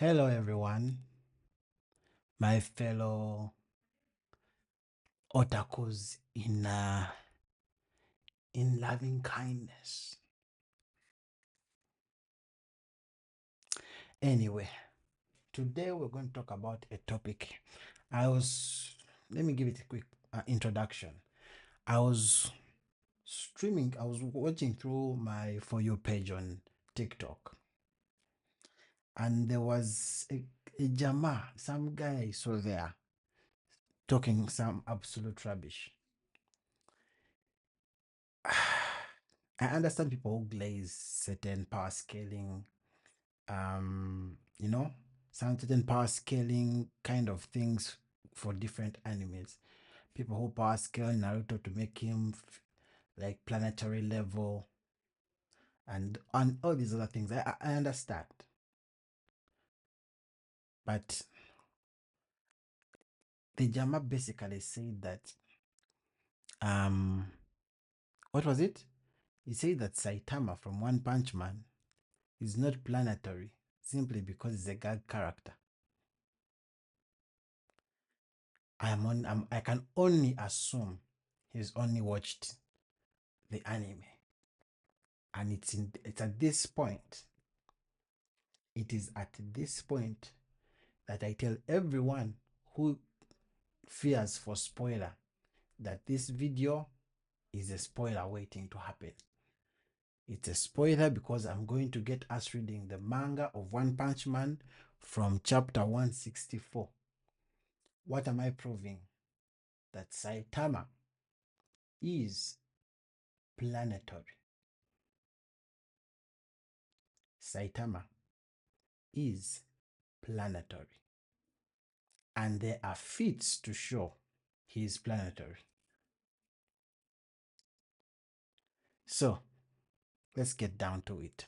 Hello, everyone, my fellow otakus in loving kindness. Anyway, today we're going to talk about a topic. Let me give it a quick introduction. I was watching through my For You page on TikTok, and there was a Jama, some guy I saw there talking some absolute rubbish. I understand people who glaze certain power scaling, some certain power scaling kind of things for different animes. People who power scale Naruto to make him like planetary level and all these other things. I understand. But the Jama basically said that what was it? He said that Saitama from One Punch Man is not planetary simply because he's a gag character. I can only assume he's only watched the anime, and it's at this point. It is at this point that I tell everyone who fears for spoiler that this video is a spoiler waiting to happen. It's a spoiler because I'm going to get us reading the manga of One Punch Man from chapter 164. What am I proving? That Saitama is planetary. Saitama is planetary. And there are feats to show he is planetary. So let's get down to it.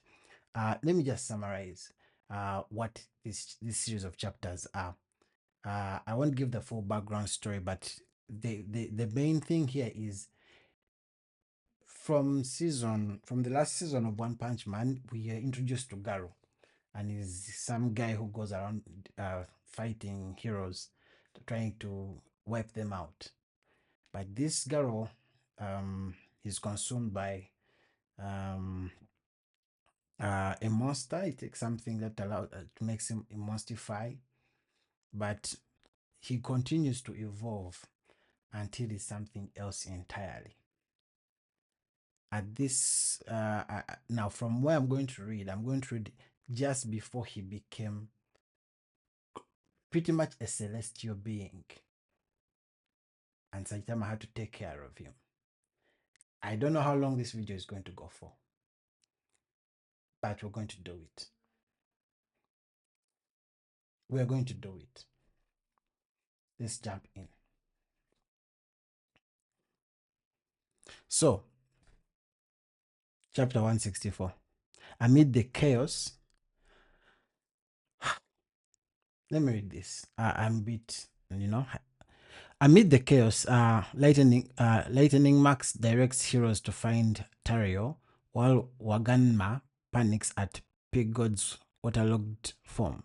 Let me just summarize what this series of chapters are. I won't give the full background story, but the main thing here is from the last season of One Punch Man, we are introduced to Garo, and he's some guy who goes around fighting heroes, trying to wipe them out. But this Garo is consumed by a monster. It takes something that makes him emulsify, but he continues to evolve until he's something else entirely. At this now, from where I'm going to read just before he became pretty much a celestial being, and Saitama had to take care of him. I don't know how long this video is going to go for, but we're going to do it. We're going to do it. Let's jump in. So, chapter 164. Amid the chaos, let me read this. I'm a bit, Amid the chaos, Lightning Max directs heroes to find Tario, while Waganma panics at Pig God's waterlogged form.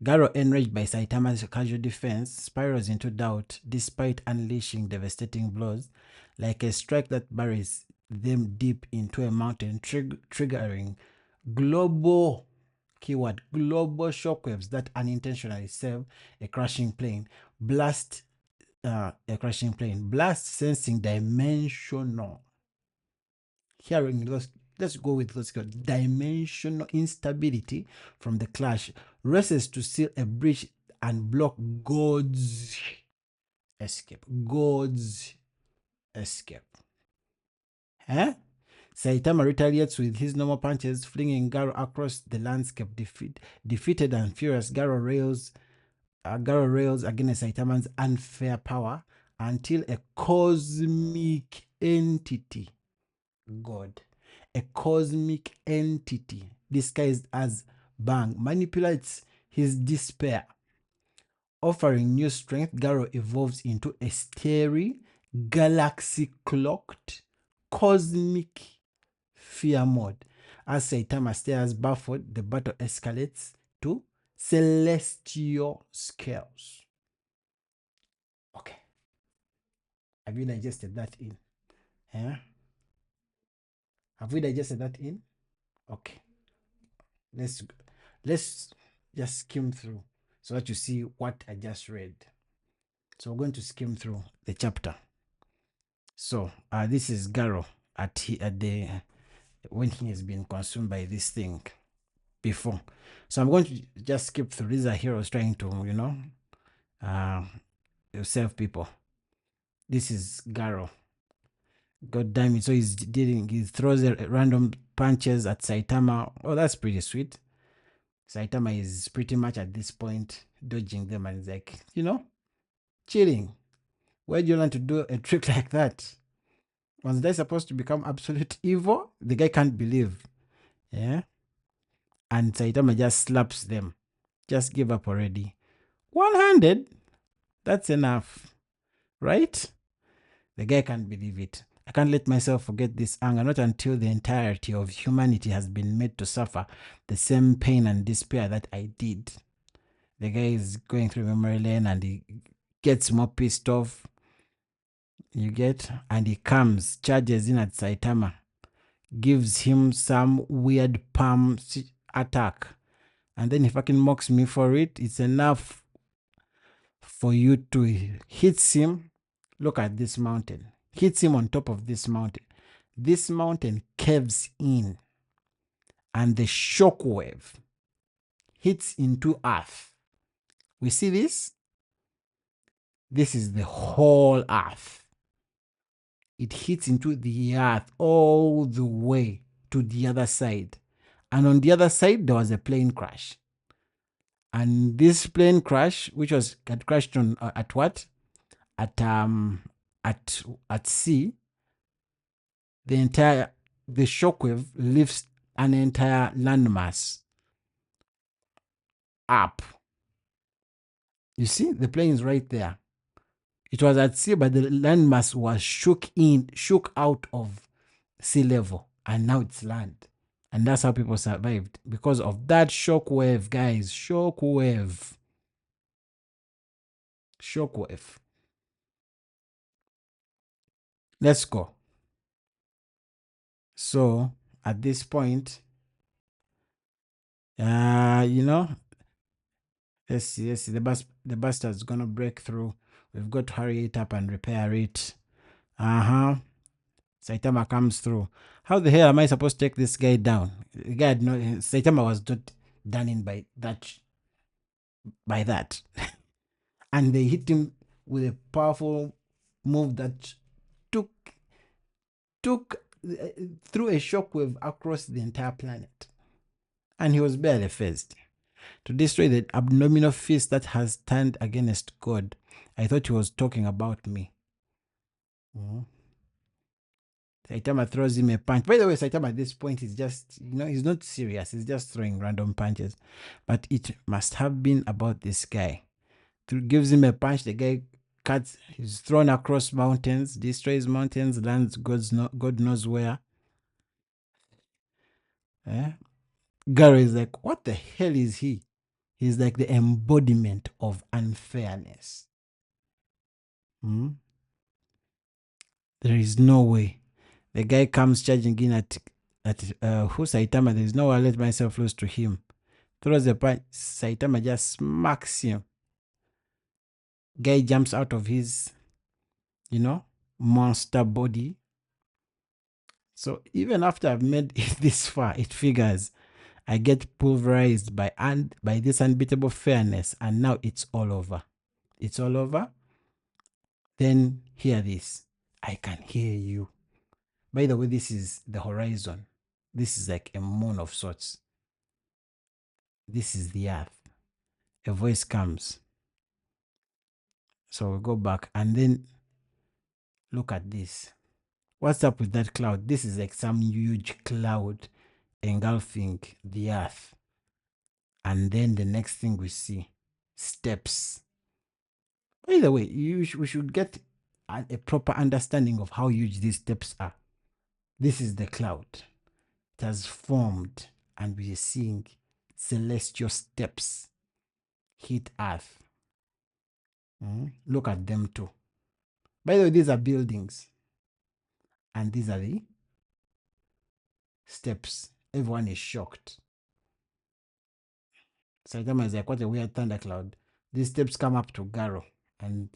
Garo, enraged by Saitama's casual defense, spirals into doubt despite unleashing devastating blows, like a strike that buries them deep into a mountain, triggering global shockwaves that unintentionally save a crashing plane. Blast, sensing dimensional. Let's go with dimensional instability from the clash, races to seal a breach and block God's escape. Saitama retaliates with his normal punches, flinging Garo across the landscape. Defeated and furious, Garo rails against Saitama's unfair power until a cosmic entity, a cosmic entity disguised as Bang, manipulates his despair. Offering new strength, Garo evolves into a starry, galaxy-clocked, cosmic fear mode. As Saitama stares baffled, the battle escalates to celestial scales. Okay. Have you digested that in? Yeah? Have we digested that in? Okay. Let's just skim through so that you see what I just read. So we're going to skim through the chapter. So this is Garo at the when he has been consumed by this thing before. So I'm going to just skip through. These are heroes trying to, save people. This is Garo. God damn it. So he throws random punches at Saitama. Oh, that's pretty sweet. Saitama is pretty much at this point dodging them and he's like, chilling. Where do you learn to do a trick like that? Was they supposed to become absolute evil? The guy can't believe. Yeah. And Saitama just slaps them. Just give up already. One-handed? That's enough. Right? The guy can't believe it. I can't let myself forget this anger, not until the entirety of humanity has been made to suffer the same pain and despair that I did. The guy is going through memory lane and he gets more pissed off. You get? And he comes, charges in at Saitama, gives him some weird palm attack. And then he fucking mocks me for it. It's enough for you to hit him. Look at this mountain. Hits him on top of this mountain. This mountain caves in and the shockwave hits into earth. We see this? This is the whole earth. It hits into the earth all the way to the other side. And on the other side, there was a plane crash. And this plane crash, which had crashed on at what? At sea. The shockwave lifts an entire landmass up. You see, the plane is right there. It was at sea, but the landmass was shook out of sea level, and now it's land. And that's how people survived because of that shockwave, guys. Shockwave. Let's go. So at this point, let's see. The bastard's gonna break through. We've got to hurry it up and repair it. Saitama comes through. How the hell am I supposed to take this guy down? The guy Saitama was not done in by that. And they hit him with a powerful move that took threw a shockwave across the entire planet. And he was barely phased. To destroy the abdominal fist that has turned against God. I thought he was talking about me. Saitama throws him a punch. By the way, Saitama at this point is just, he's not serious. He's just throwing random punches. But it must have been about this guy. Gives him a punch. The guy cuts. He's thrown across mountains, destroys mountains, lands God knows where. Garo is like, what the hell is he? He's like the embodiment of unfairness. There is no way. The guy comes charging in at Saitama. There is no way I let myself lose to him. Throws a punch. Saitama just smacks him. Guy jumps out of his, monster body. So even after I've made it this far, it figures I get pulverized by this unbeatable fairness, and now it's all over. It's all over. Then hear this. I can hear you. By the way, this is the horizon. This is like a moon of sorts. This is the earth. A voice comes. So we go back and then look at this. What's up with that cloud? This is like some huge cloud engulfing the earth. And then the next thing we see, steps. By the way, we should get a proper understanding of how huge these steps are. This is the cloud. It has formed and we are seeing celestial steps hit Earth. Look at them too. By the way, these are buildings. And these are the steps. Everyone is shocked. Saitama is like, what a weird thundercloud. These steps come up to Garo. And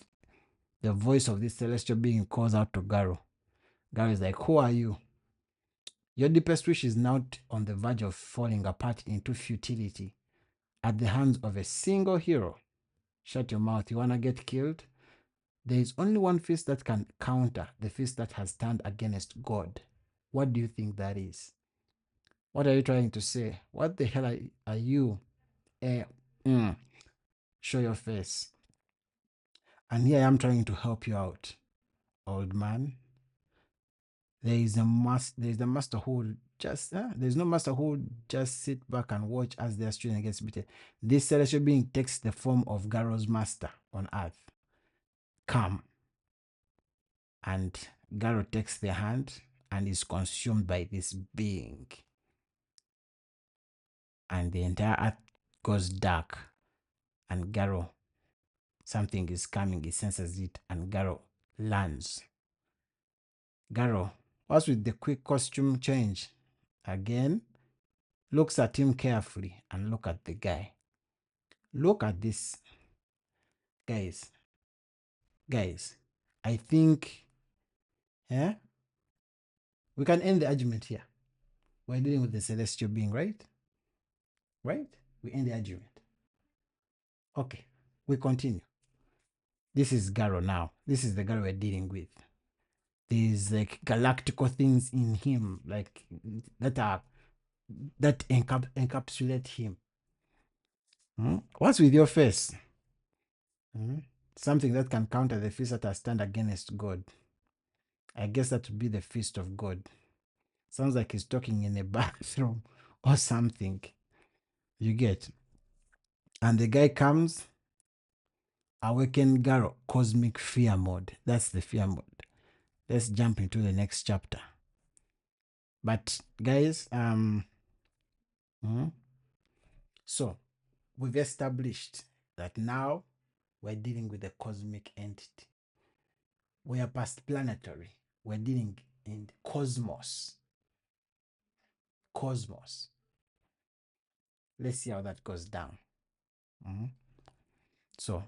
the voice of this celestial being calls out to Garo. Garo is like, who are you? Your deepest wish is now on the verge of falling apart into futility at the hands of a single hero. Shut your mouth. You want to get killed? There is only one fist that can counter the fist that has turned against God. What do you think that is? What are you trying to say? What the hell are you? Show your face. And here I am trying to help you out, old man. There's the master who just there's no master who just sit back and watch as their student gets beaten. This celestial being takes the form of Garo's master on earth. Come. And Garo takes the hand and is consumed by this being. And the entire earth goes dark. And Garo, something is coming, he senses it, and Garo lands. Garo, what's with the quick costume change? Again, looks at him carefully and look at the guy. Look at this. Guys, I think we can end the argument here. We're dealing with the celestial being, right? Right? We end the argument. Okay, we continue. This is Garo now. This is the Garo we're dealing with. There's like galactical things in him, like that encapsulate him. What's with your face? Something that can counter the fist that has stand against God. I guess that would be the fist of God. Sounds like he's talking in a bathroom or something. You get? And the guy comes, awaken Garo, cosmic fear mode. That's the fear mode. Let's jump into the next chapter. But guys, so we've established that now we're dealing with a cosmic entity. We are past planetary. We're dealing in cosmos. Cosmos. Let's see how that goes down. So,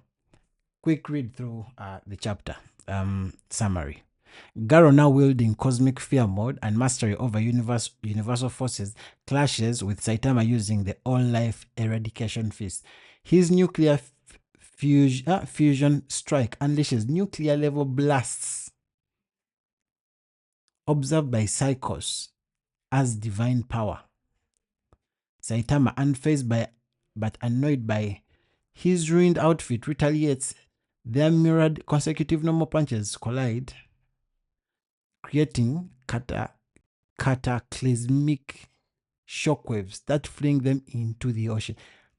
quick read through the chapter summary. Garo, now wielding cosmic fear mode and mastery over universal forces, clashes with Saitama using the all-life eradication fist. His nuclear fusion strike unleashes nuclear-level blasts observed by Psychos as divine power. Saitama, unfazed but annoyed by his ruined outfit, retaliates. Their mirrored consecutive normal punches collide, creating cataclysmic shockwaves that fling them into the ocean.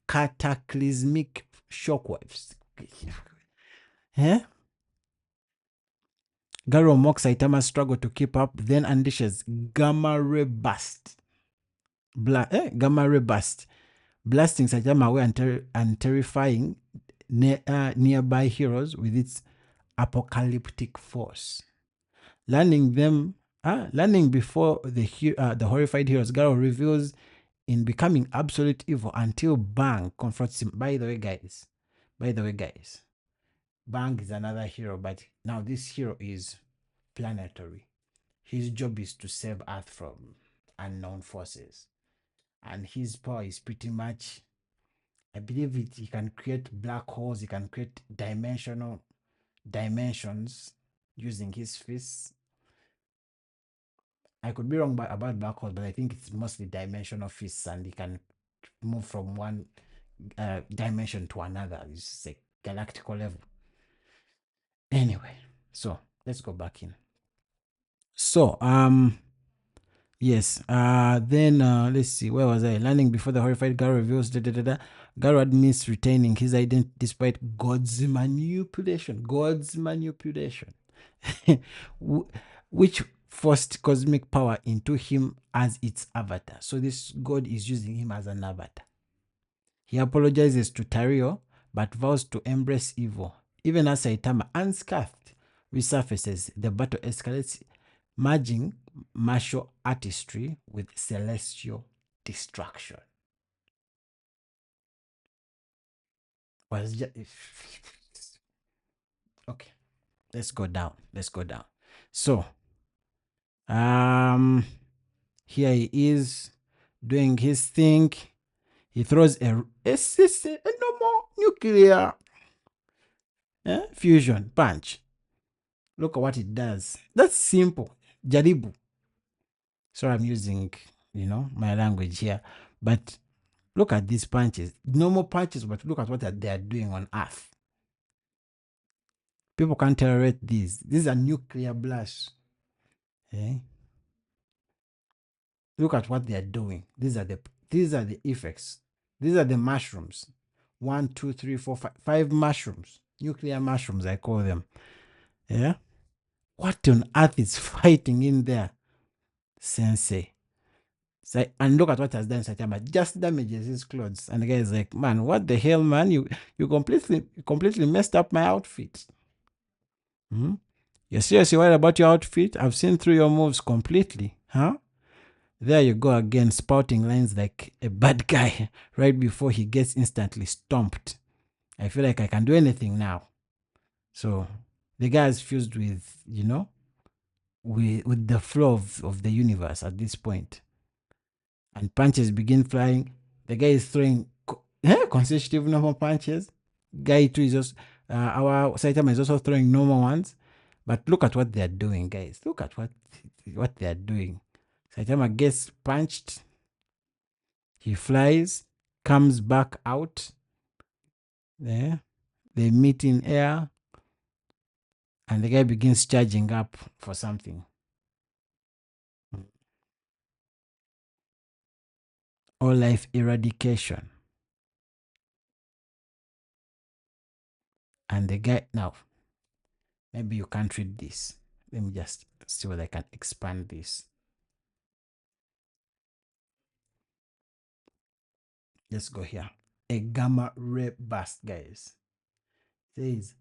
Cataclysmic shockwaves. Garo mocks Saitama's struggle to keep up, then unleashes Gamma Ray Burst. Gamma Ray Burst, blasting Saitama away and terrifying nearby heroes with its apocalyptic force. Landing before the horrified heroes, Garo reveals in becoming absolute evil until Bang confronts him. By the way, guys, Bang is another hero, but now this hero is planetary. His job is to save Earth from unknown forces. And his power is pretty much, I believe he can create black holes, he can create dimensions using his fists. I could be wrong about black holes, but I think it's mostly dimensional fists, and he can move from one dimension to another. It's a galactical level. Anyway, so let's go back in. So, yes, then let's see, where was I? Landing before the horrified Garo reveals Garo admits retaining his identity despite God's manipulation, which forced cosmic power into him as its avatar. So this God is using him as an avatar. He apologizes to Tario, but vows to embrace evil. Even as Saitama, unscathed, resurfaces, the battle escalates, merging martial artistry with celestial destruction. Was just okay. Let's go down. Let's go down. So, here he is doing his thing. He throws a normal nuclear fusion punch. Look at what it does. That's simple. Jaribu. So I'm using, my language here. But look at these punches. Normal punches, but look at what they are doing on Earth. People can't tolerate these. These are nuclear blasts. Okay? Look at what they are doing. These are the effects. These are the mushrooms. 1, 2, 3, 4, 5, 5 mushrooms. Nuclear mushrooms, I call them. Yeah? What on earth is fighting in there? Sensei. So, and look at what has done Saitama. Just damages his clothes. And the guy is like, man, what the hell, man? You completely messed up my outfit. Hmm? You're seriously worried about your outfit? I've seen through your moves completely. Huh? There you go again, spouting lines like a bad guy right before he gets instantly stomped. I feel like I can do anything now. So the guy is fused with, with the flow of the universe at this point. And punches begin flying. The guy is throwing consecutive normal punches. Guy too is also, our Saitama is also throwing normal ones. But look at what they are doing, guys. Look at what they are doing. Saitama gets punched. He flies, comes back out. There. They meet in air. And the guy begins charging up for something. All life eradication. And the guy, now, maybe you can't read this. Let me just see whether I can expand this. Let's go here. A gamma ray burst, guys. Says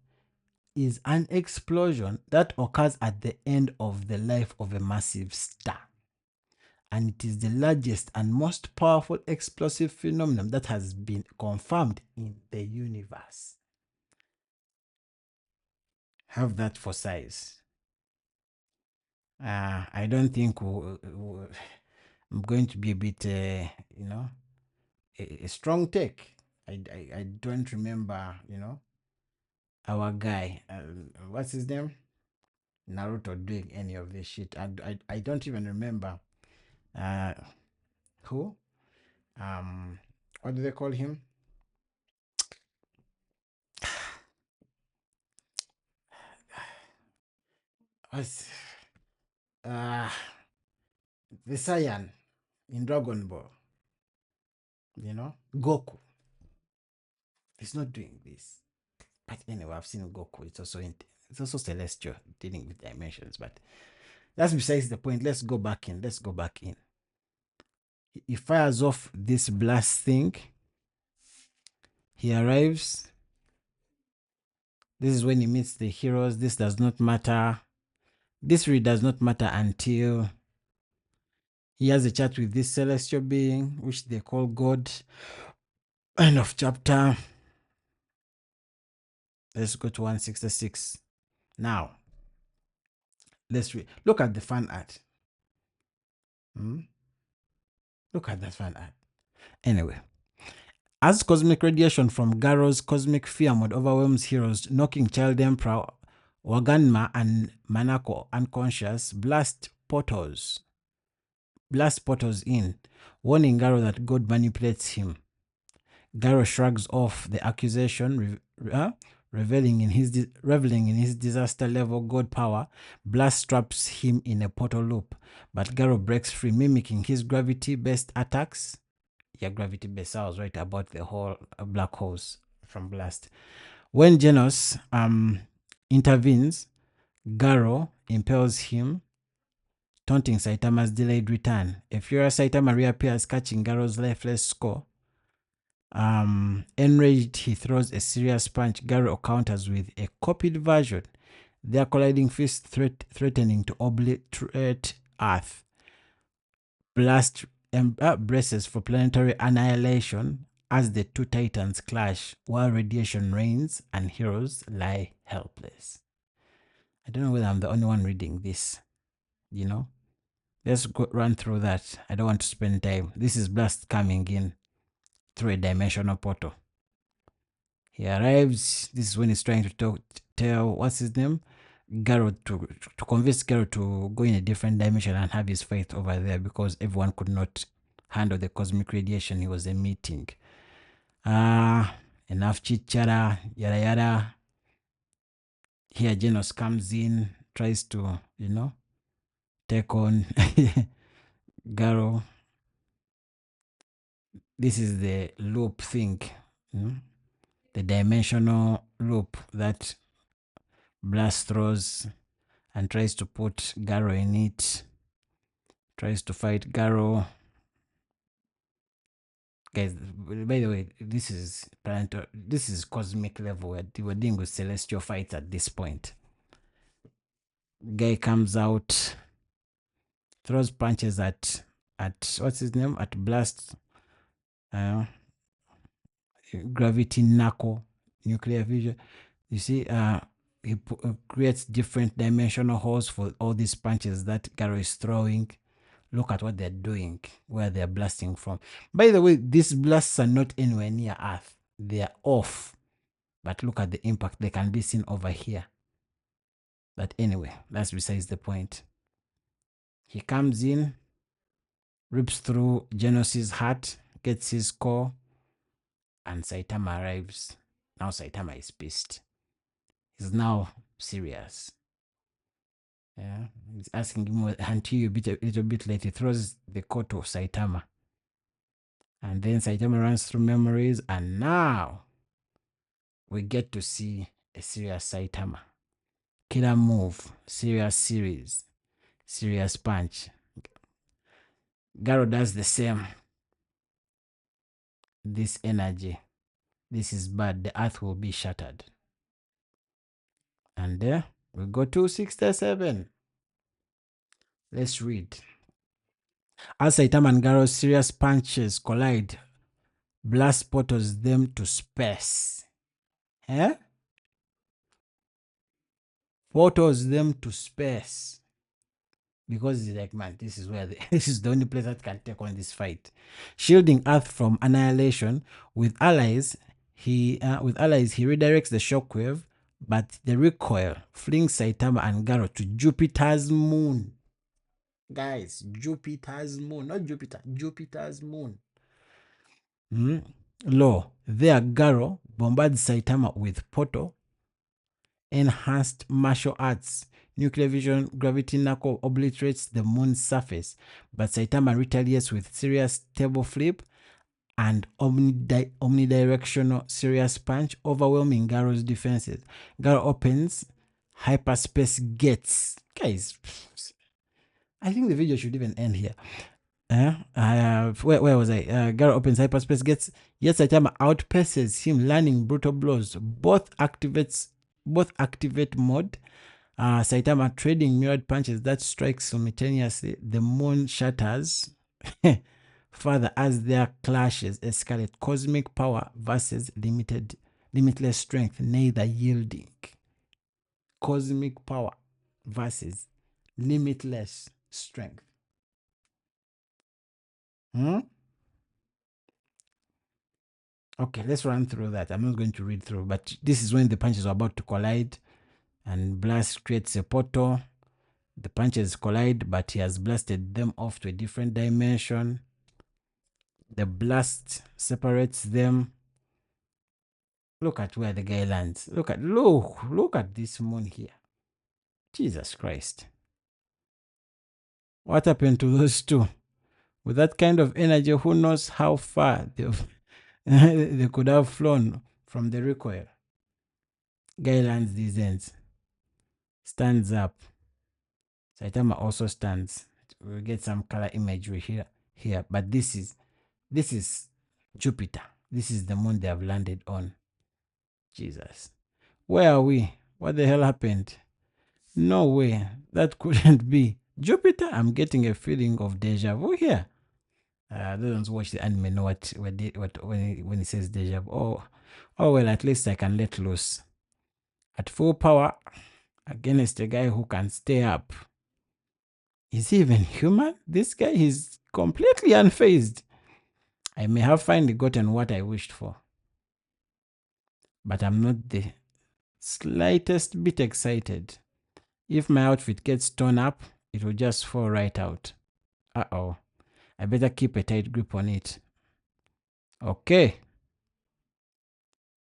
is an explosion that occurs at the end of the life of a massive star. And it is the largest and most powerful explosive phenomenon that has been confirmed in the universe. Have that for size. I don't think I'm going to be a bit, a strong take. I don't remember, our guy, what's his name? Naruto doing any of this shit. I don't even remember who? What do they call him? What's the Saiyan in Dragon Ball? Goku. He's not doing this. But anyway, I've seen Goku. It's also celestial, dealing with dimensions. But that's besides the point. Let's go back in. He fires off this blast thing. He arrives. This is when he meets the heroes. This does not matter. This really does not matter until he has a chat with this celestial being, which they call God. End of chapter. Let's go to 166. Now, let's look at the fan art. Look at that fan art. Anyway, as cosmic radiation from Garo's cosmic fear mode overwhelms heroes, knocking Child Emperor Waganma and Manako unconscious, blast portals in, warning Garo that God manipulates him. Garo shrugs off the accusation, reveling in his disaster level God power. Blast traps him in a portal loop, but Garo breaks free, mimicking his gravity-based attacks. Yeah, gravity-based. I was right about the whole black holes from Blast. When Genos intervenes, Garo impels him, taunting Saitama's delayed return. A furious Saitama reappears, catching Garo's lifeless skull. Enraged, he throws a serious punch. Garo counters with a copied version. Their colliding fists threatening to obliterate Earth. Blast braces for planetary annihilation as the two titans clash while radiation rains and heroes lie helpless. I don't know whether I'm the only one reading this, you know. Let's run through that. I don't want to spend time. This is Blast coming in through a dimensional portal. He arrives. This is when he's trying to tell, what's his name? Garo, to convince Garo to go in a different dimension and have his fight over there because everyone could not handle the cosmic radiation he was emitting. Enough chit chatter, yada yada. Here Genos comes in, tries to, you know, take on Garo. This is the loop thing, the dimensional loop that Blast throws and tries to put Garo in it. Tries to fight Garo. Guys, by the way, this is planetary. This is cosmic level. We're dealing with celestial fights at this point. Guy comes out, throws punches at what's his name? At Blast. Gravity knuckle, nuclear fusion. You see, he creates different dimensional holes for all these punches that Garo is throwing. Look at what they're doing, where they're blasting from. By the way, these blasts are not anywhere near Earth. They're off. But look at the impact. They can be seen over here. But anyway, that's besides the point. He comes in, rips through Genos's heart, gets his core, and Saitama arrives. Now Saitama is pissed. He's now serious. Yeah, he's asking him until you a little bit late. He throws the core to Saitama. And then Saitama runs through memories, and now we get to see a serious Saitama. Killer move, serious series, serious punch. Garo does the same. This energy, this is bad. The earth will be shattered. And there we go to 67. Let's read. As Saitama and Garo's serious punches collide, Blast portals them to space. Eh? Portals them to space. Because he's like, man, this is where this is the only place that can take on this fight. Shielding Earth from annihilation with allies, he redirects the shockwave, but the recoil flings Saitama and Garo to Jupiter's moon. Guys, Jupiter's moon, not Jupiter, Jupiter's moon. Lo, there Garo bombards Saitama with portal, enhanced martial arts. Nuclear vision, gravity knuckle obliterates the moon's surface, but Saitama retaliates with serious table flip and omnidirectional serious punch, overwhelming Garo's defenses. Garo opens hyperspace gates. Guys, I think the video should even end here. Where was I? Garo opens hyperspace gates, yet Saitama outpaces him, landing brutal blows. Both activate mode. Saitama trading mirrored punches that strike simultaneously. The moon shatters further as their clashes escalate. Cosmic power versus limitless strength, neither yielding. Cosmic power versus limitless strength. Okay, let's run through that. I'm not going to read through, but this is when the punches are about to collide, and Blast creates a portal. The punches collide, but he has blasted them off to a different dimension. The blast separates them. Look at where the guy lands. Look at this moon here. Jesus Christ. What happened to those two? With that kind of energy, who knows how far they could have flown from the recoil. Guy lands these ends. Stands up. Saitama also stands. We'll get some color imagery here. But this is Jupiter. This is the moon they have landed on. Jesus. Where are we? What the hell happened? No way. That couldn't be. Jupiter? I'm getting a feeling of deja vu here. Those watch the anime know what when it says deja vu. Oh well, at least I can let loose. At full power against a guy who can stay up. Is he even human? This guy is completely unfazed. I may have finally gotten what I wished for. But I'm not the slightest bit excited. If my outfit gets torn up, it will just fall right out. Uh-oh. I better keep a tight grip on it. Okay.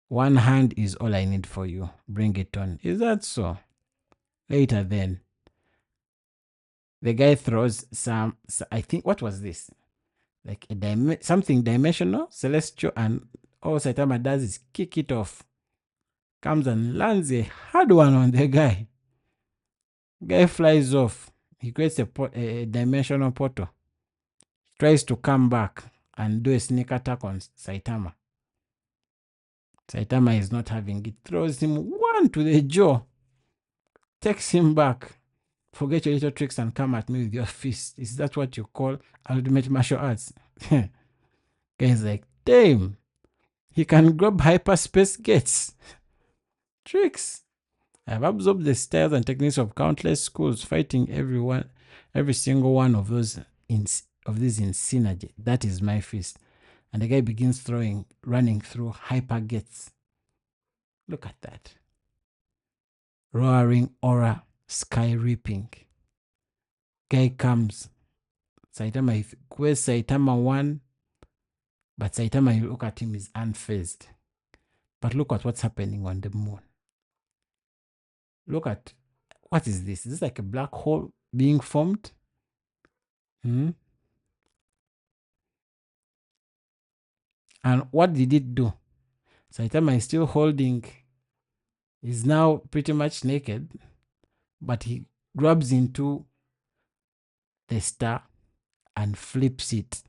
One hand is all I need for you. Bring it on. Is that so? Later then. The guy throws some, I think, what was this? Like something dimensional, celestial, and all Saitama does is kick it off. Comes and lands a hard one on the guy. Guy flies off. He creates a dimensional portal. Tries to come back and do a sneak attack on Saitama. Saitama is not having it. Throws him one to the jaw. Takes him back. Forget your little tricks and come at me with your fist. Is that what you call ultimate martial arts? Guy's like, damn. He can grab hyperspace gates. Tricks. I've absorbed the styles and techniques of countless schools, fighting every single one of these in synergy. That is my fist. And the guy begins running through hyper gates. Look at that. Roaring aura, sky ripping. Guy comes. Saitama, where's Saitama 1? But Saitama, you look at him, is unfazed. But look at what's happening on the moon. Look at, what is this? Is this like a black hole being formed? And what did it do? Saitama is still holding, is now pretty much naked, but he grabs into the star and flips it.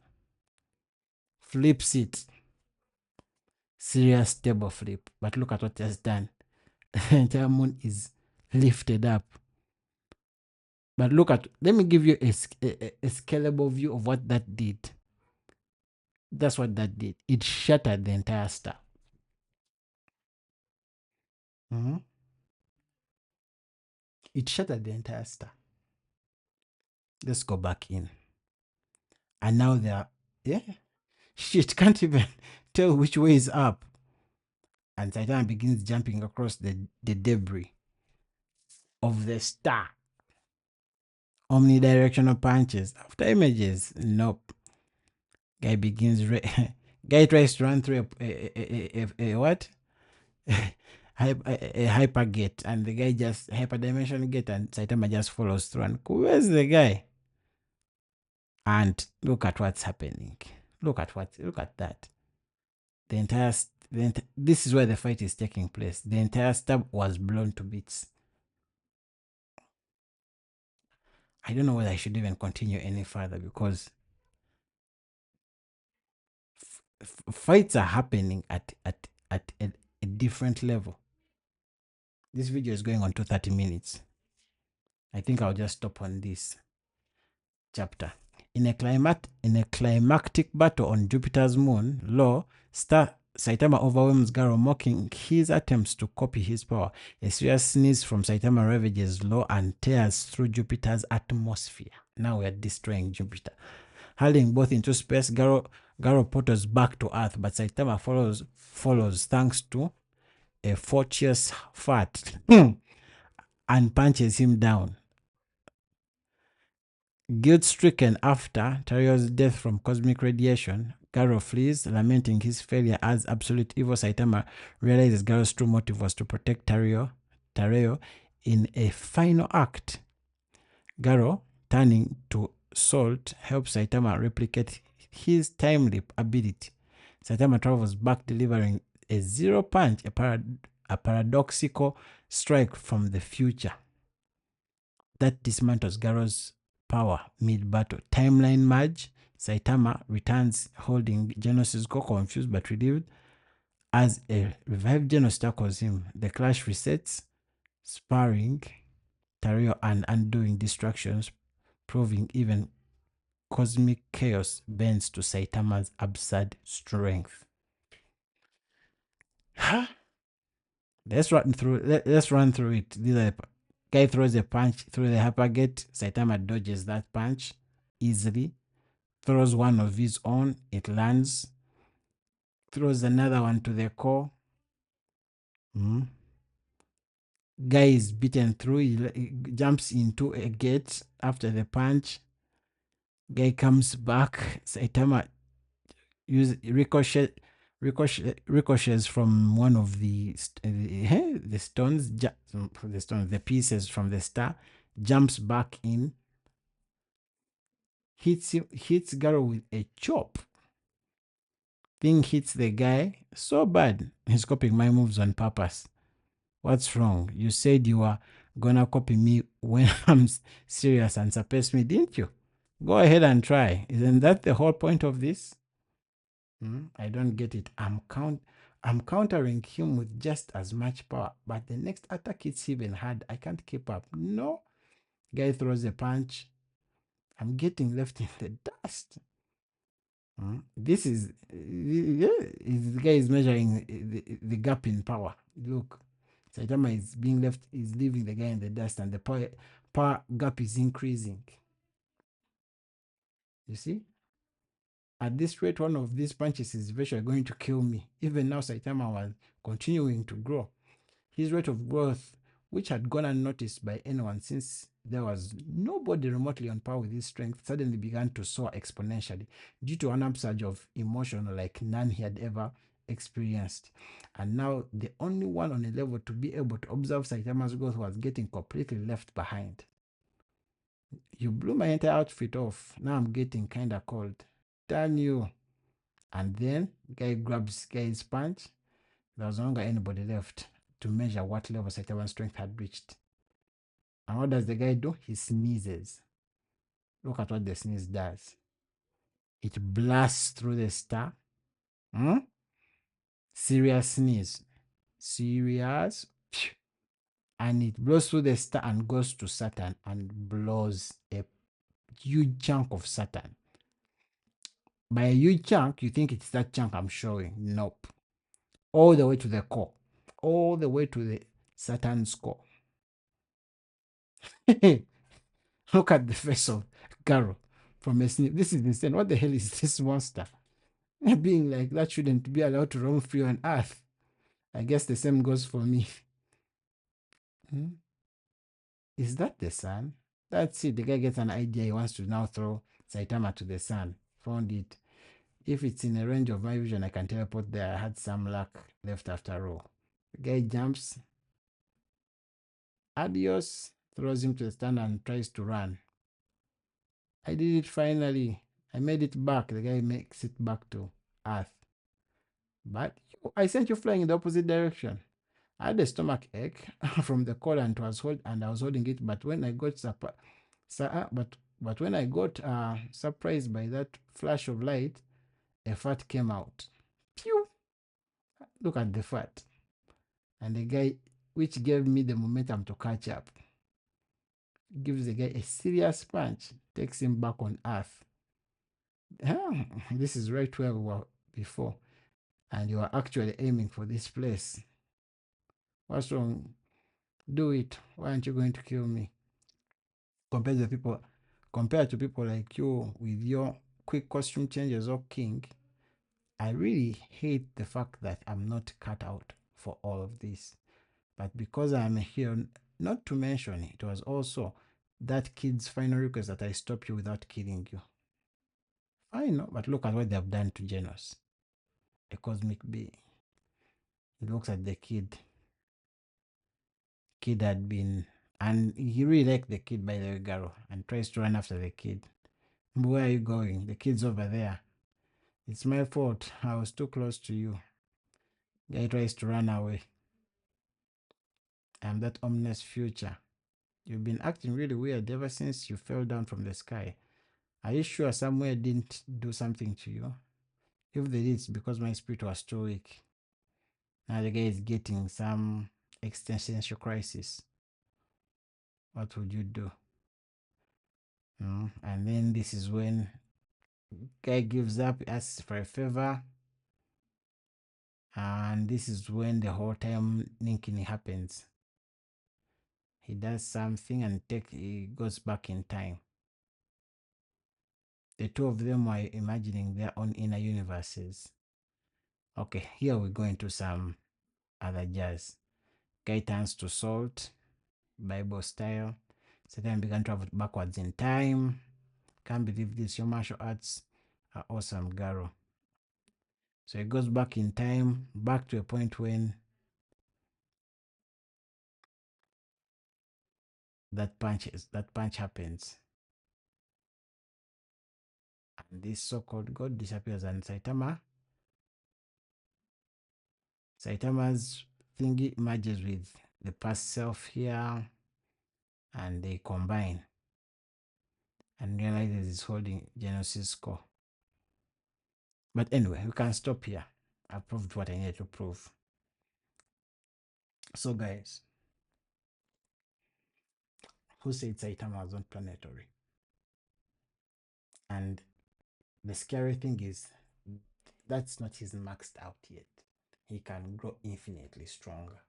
Serious table flip. But look at what he has done. The entire moon is lifted up. But look at, let me give you a scalable view of what that did. That's what that did. It shattered the entire star. It shattered the entire star. Let's go back in. And now they are, shit, can't even tell which way is up. And Saitama begins jumping across the debris of the star. Omnidirectional punches. After images, nope. Guy begins, guy tries to run through a what? A hyper gate, and the guy just hyperdimensional gate, and Saitama just follows through. And where's the guy? And look at what's happening. Look at that. This is where the fight is taking place. The entire stab was blown to bits. I don't know whether I should even continue any further, because fights are happening at a different level. This video is going on to 30 minutes. I think I'll just stop on this chapter. In a climactic battle on Jupiter's moon, Saitama overwhelms Garo, mocking his attempts to copy his power. A serious sneeze from Saitama ravages Law and tears through Jupiter's atmosphere. Now we are destroying Jupiter. Hurling both into space, Garo portals back to Earth, but Saitama follows thanks to a fortuitous fart and punches him down. Guilt-stricken after Tario's death from cosmic radiation, Garo flees, lamenting his failure as absolute evil. Saitama realizes Garo's true motive was to protect Tareo in a final act. Garo, turning to Salt, helps Saitama replicate his time leap ability. Saitama travels back, delivering a zero punch, a paradoxical strike from the future that dismantles Garo's power mid-battle. Timeline merge, Saitama returns holding Genos' core, confused but relieved. As a revived Genos tackles him, the clash resets, sparring Tario and undoing distractions, proving even cosmic chaos bends to Saitama's absurd strength. Let's run through. Let's run through it. The guy throws a punch through the hyper gate. Saitama dodges that punch easily. Throws one of his own. It lands. Throws another one to the core. Guy is beaten through. He jumps into a gate after the punch. Guy comes back. Saitama ricochets from one of the stones, the pieces from the star, jumps back in, hits Garo with a chop. Thing hits the guy so bad, he's copying my moves on purpose. What's wrong? You said you were gonna copy me when I'm serious and surpass me, didn't you? Go ahead and try. Isn't that the whole point of this? I don't get it. I'm countering him with just as much power, but the next attack hits even hard. I can't keep up. No. Guy throws a punch. I'm getting left in the dust. This is the guy is measuring the gap in power. Look, Saitama is leaving the guy in the dust, and the power gap is increasing. You see? At this rate, one of these punches is eventually going to kill me. Even now, Saitama was continuing to grow. His rate of growth, which had gone unnoticed by anyone since there was nobody remotely on par with his strength, suddenly began to soar exponentially due to an upsurge of emotion like none he had ever experienced. And now the only one on a level to be able to observe Saitama's growth was getting completely left behind. You blew my entire outfit off. Now I'm getting kinda cold. Damn you. And then guy grabs guy's punch. There was no longer anybody left to measure what level Saitama's strength had reached. And what does the guy do? He sneezes. Look at what the sneeze does. It blasts through the star. Serious sneeze. Serious. And it blows through the star and goes to Saturn and blows a huge chunk of Saturn. By a huge chunk, you think it's that chunk I'm showing. Nope. All the way to the core. All the way to the Saturn's core. Look at the face of Garo from a sneeze. This is insane. What the hell is this monster? Being like that shouldn't be allowed to roam free on Earth. I guess the same goes for me. Is that the sun? That's it. The guy gets an idea. He wants to now throw Saitama to the sun. Found it. If it's in a range of my vision, I can teleport there. I had some luck left after all. The guy jumps. Adios. Throws him to the stand and tries to run. I did it finally. I made it back. The guy makes it back to Earth. But I sent you flying in the opposite direction. I had a stomach ache from the cold and I was holding it. But when I got when I got surprised by that flash of light, a fart came out. Pew! Look at the fart. And the guy, which gave me the momentum to catch up, gives the guy a serious punch, takes him back on Earth. This is right where we were before. And you are actually aiming for this place. What's wrong? Do it. Why aren't you going to kill me? Compared to people like you with your quick costume changes or king, I really hate the fact that I'm not cut out for all of this. But because I'm here, not to mention it was also that kid's final request that I stop you without killing you. I know, but look at what they have done to Genos, a cosmic being. He looks at the kid. Kid had been, and he really liked the kid, by the way, Garo, and tries to run after the kid. Where are you going? The kid's over there. It's my fault. I was too close to you. Guy tries to run away. I'm that ominous future. You've been acting really weird ever since you fell down from the sky. Are you sure somewhere didn't do something to you? If they did, it's because my spirit was too weak. Now the guy is getting some existential crisis. What would you do? And then this is when guy gives up, asks for a favor, and this is when the whole time linking happens. He does something and he goes back in time. The two of them are imagining their own inner universes. Okay, here we go into some other jazz. Guy turns to salt, Bible style. Satan began to travel backwards in time. Can't believe this. Your martial arts are awesome, Garo. So he goes back in time, back to a point when that punch happens. And this so-called God disappears, and Saitama's thingy merges with the past self here, and they combine and realizes he's holding Genesis core. But anyway, we can stop here. I proved what I needed to prove. So guys, who said Saitama was not planetary? And the scary thing is that's not his maxed out yet. He can grow infinitely stronger.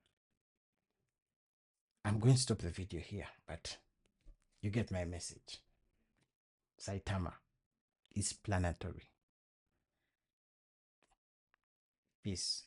I'm going to stop the video here, but you get my message. Saitama is planetary. Peace.